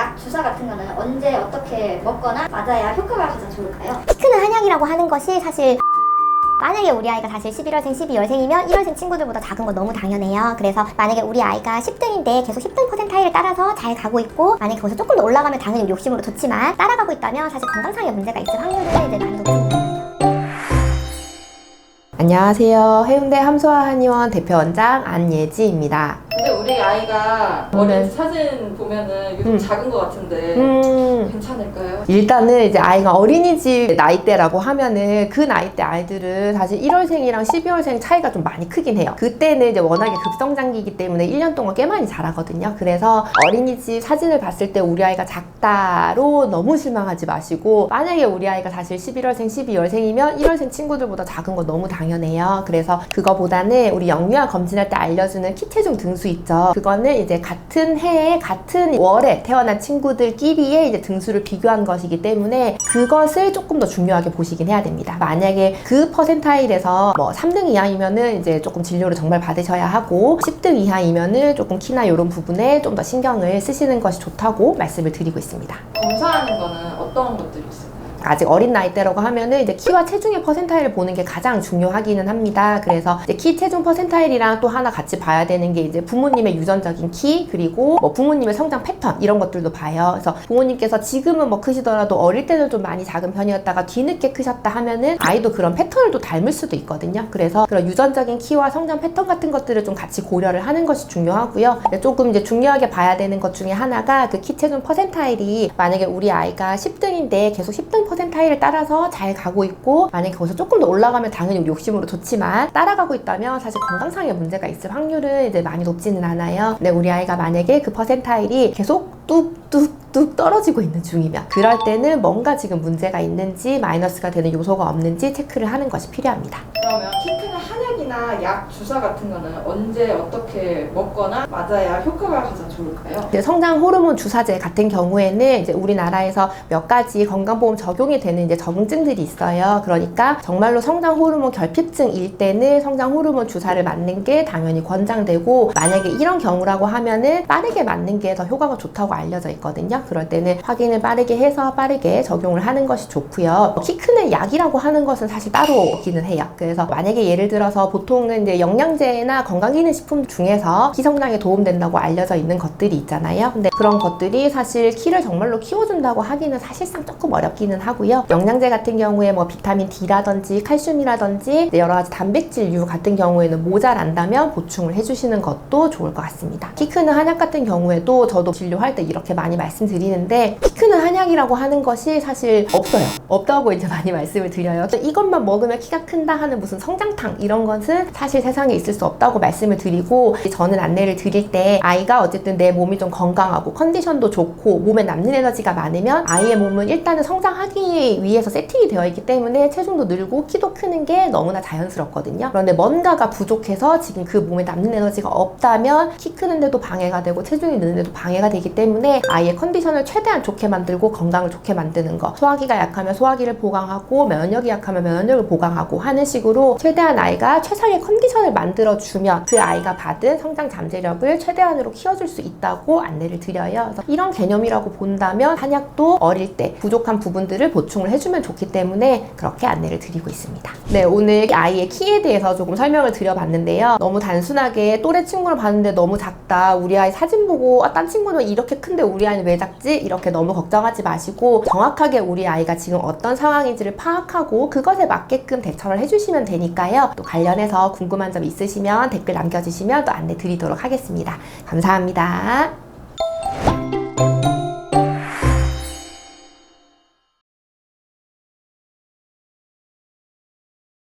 약, 주사 같은 거는 언제 어떻게 먹거나 맞아야 효과가 가장 좋을까요? 키 크는 한약이라고 하는 것이 사실 만약에 우리 아이가 사실 11월생, 12월생이면 1월생 친구들보다 작은 건 너무 당연해요. 그래서 만약에 우리 아이가 10등인데 계속 10등 퍼센타일을 따라서 잘 가고 있고 만약에 거기서 조금 더 올라가면 당연히 욕심으로 좋지만 따라가고 있다면 사실 건강상의 문제가 있을 확률은 이제 많이 높습니다. 안녕하세요. 해운대 함소아 한의원 대표원장 안예지입니다. 근데 우리 아이가 어린 사진 보면은 요즘 작은 것 같은데 괜찮을까요? 일단은 이제 아이가 어린이집 나이대라고 하면은 그 나이대 아이들은 사실 1월생이랑 12월생 차이가 좀 많이 크긴 해요. 그때는 이제 워낙에 급성장기이기 때문에 1년 동안 꽤 많이 자라거든요. 그래서 어린이집 사진을 봤을 때 우리 아이가 작다로 너무 실망하지 마시고, 만약에 우리 아이가 사실 11월생, 12월생이면 1월생 친구들보다 작은 거 너무 당연해요. 그래서 그거보다는 우리 영유아 검진할 때 알려주는 키 체중 등수 있죠. 그거는 이제 같은 해에 같은 월에 태어난 친구들끼리의 이제 등수를 비교한 것이기 때문에 그것을 조금 더 중요하게 보시긴 해야 됩니다. 만약에 그 퍼센타일에서 뭐 3등 이하이면은 이제 조금 진료를 정말 받으셔야 하고, 10등 이하이면은 조금 키나 이런 부분에 좀 더 신경을 쓰시는 것이 좋다고 말씀을 드리고 있습니다. 검사하는 거는 어떤 것들이 있을까요? 아직 어린 나이대라고 하면은 이제 키와 체중의 퍼센타일을 보는 게 가장 중요하기는 합니다. 그래서 이제 키, 체중 퍼센타일이랑 또 하나 같이 봐야 되는 게 이제 부모님의 유전적인 키, 그리고 뭐 부모님의 성장 패턴 이런 것들도 봐요. 그래서 부모님께서 지금은 뭐 크시더라도 어릴 때는 좀 많이 작은 편이었다가 뒤늦게 크셨다 하면은 아이도 그런 패턴을 또 닮을 수도 있거든요. 그래서 그런 유전적인 키와 성장 패턴 같은 것들을 좀 같이 고려를 하는 것이 중요하고요. 조금 이제 중요하게 봐야 되는 것 중에 하나가 그 키, 체중 퍼센타일이 만약에 우리 아이가 10등인데 계속 10등 퍼센타일을 따라서 잘 가고 있고, 만약에 거기서 조금 더 올라가면 당연히 욕심으로 좋지만 따라가고 있다면 사실 건강상의 문제가 있을 확률은 이제 많이 높지는 않아요. 근데 우리 아이가 만약에 그 퍼센타일이 계속 뚝뚝뚝 떨어지고 있는 중이면, 그럴 때는 뭔가 지금 문제가 있는지 마이너스가 되는 요소가 없는지 체크를 하는 것이 필요합니다. 그러면 키 크는 한약이나 약, 주사 같은 거는 언제 어떻게 먹거나 맞아야 효과가 가장 좋을까요? 이제 성장 호르몬 주사제 같은 경우에는 이제 우리나라에서 몇 가지 건강보험 적용이 되는 이제 적응증들이 있어요. 그러니까 정말로 성장 호르몬 결핍증일 때는 성장 호르몬 주사를 맞는 게 당연히 권장되고, 만약에 이런 경우라고 하면은 빠르게 맞는 게 더 효과가 좋다고 알려져 있거든요. 그럴 때는 확인을 빠르게 해서 빠르게 적용을 하는 것이 좋고요. 키 크는 약이라고 하는 것은 사실 따로 없기는 해요. 그래서 만약에 예를 들어서 보통은 이제 영양제나 건강기능식품 중에서 키 성장에 도움된다고 알려져 있는 것들이 있잖아요. 근데 그런 것들이 사실 키를 정말로 키워준다고 하기는 사실상 조금 어렵기는 하고요. 영양제 같은 경우에 뭐 비타민 D라든지 칼슘이라든지 여러 가지 단백질류 같은 경우에는 모자란다면 보충을 해주시는 것도 좋을 것 같습니다. 키 크는 한약 같은 경우에도 저도 진료할 때 이렇게 많이 말씀드리는데, 키 크는 한약이라고 하는 것이 사실 없어요. 없다고 이제 많이 말씀을 드려요. 이것만 먹으면 키가 큰다 하는 무슨 성장탕 이런 것은 사실 세상에 있을 수 없다고 말씀을 드리고, 저는 안내를 드릴 때 아이가 어쨌든 내 몸이 좀 건강하고 컨디션도 좋고 몸에 남는 에너지가 많으면 아이의 몸은 일단은 성장하기 위해서 세팅이 되어 있기 때문에 체중도 늘고 키도 크는 게 너무나 자연스럽거든요. 그런데 뭔가가 부족해서 지금 그 몸에 남는 에너지가 없다면 키 크는데도 방해가 되고 체중이 느는데도 방해가 되기 때문에 아이의 컨디션을 최대한 좋게 만들고 건강을 좋게 만드는 거, 소화기가 약하면 소화기를 보강하고 면역이 약하면 면역을 보강하고 하는 식으로 최대한 아이가 최상의 컨디션을 만들어주면 그 아이가 받은 성장 잠재력을 최대한으로 키워줄 수 있다고 안내를 드려요. 그래서 이런 개념이라고 본다면 한약도 어릴 때 부족한 부분들을 보충을 해주면 좋기 때문에 그렇게 안내를 드리고 있습니다. 네, 오늘 아이의 키에 대해서 조금 설명을 드려봤는데요. 너무 단순하게 또래 친구를 봤는데 너무 작다, 우리 아이 사진 보고 딴 친구는 이렇게 큰데 우리 아이는 왜 작지? 이렇게 너무 걱정하지 마시고 정확하게 우리 아이가 지금 어떤 상황인지를 파악하고 그것에 맞게끔 대처를 해주시면 되니까요. 또 관련해서 궁금한 점 있으시면 댓글 남겨주시면 또 안내 드리도록 하겠습니다. 감사합니다.